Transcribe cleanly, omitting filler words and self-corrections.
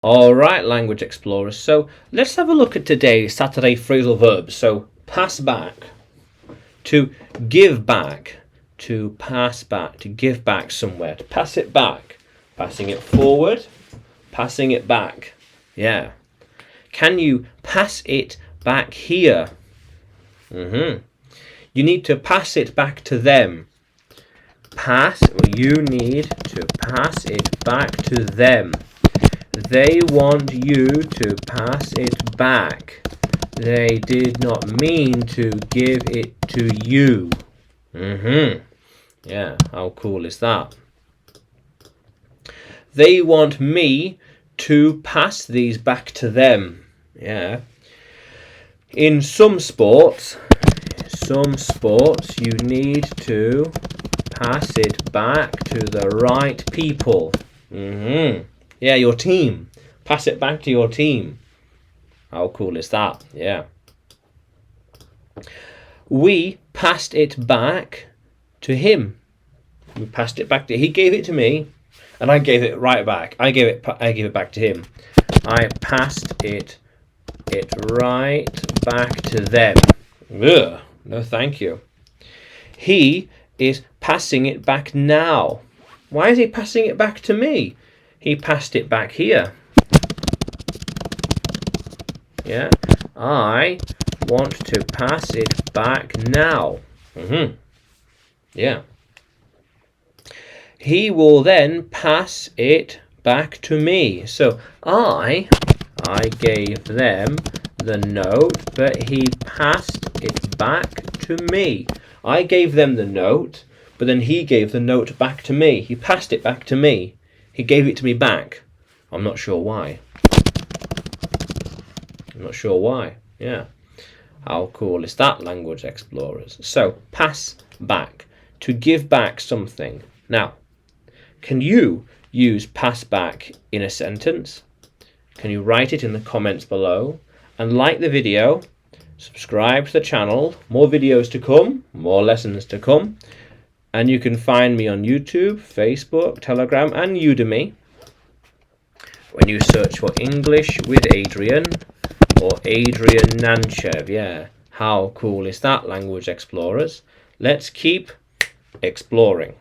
Alright, language explorers, so let's have a look at today's Saturday phrasal verbs. So pass back, to give back, to pass back, to give back somewhere, to pass it back, passing it forward, passing it back. Yeah. Can you pass it back here? You need to pass it back to them. You need to pass it back to them. They want you to pass it back. They did not mean to give it to you. Yeah, how cool is that? They want me to pass these back to them. Yeah. In some sports, you need to pass it back to the right people. Yeah, your team. Pass it back to your team. How cool is that? Yeah. We passed it back to him. We passed it back to he gave it to me, and I gave it right back. I gave it back to him. I passed it right back to them. Ugh, no thank you. He is passing it back now. Why is he passing it back to me? He passed it back here. Yeah. I want to pass it back now. Yeah. He will then pass it back to me. So I gave them the note, but he passed it back to me. I gave them the note, but then he gave the note back to me. He passed it back to me. He gave it to me back. I'm not sure why. Yeah. How cool is that, language explorers? So, pass back. To give back something. Now, can you use pass back in a sentence? Can you write it in the comments below? And like the video. Subscribe to the channel. More videos to come. More lessons to come. And you can find me on YouTube, Facebook, Telegram, and Udemy when you search for English with Adrian or Adrian Nanchev. Yeah, how cool is that, language explorers? Let's keep exploring.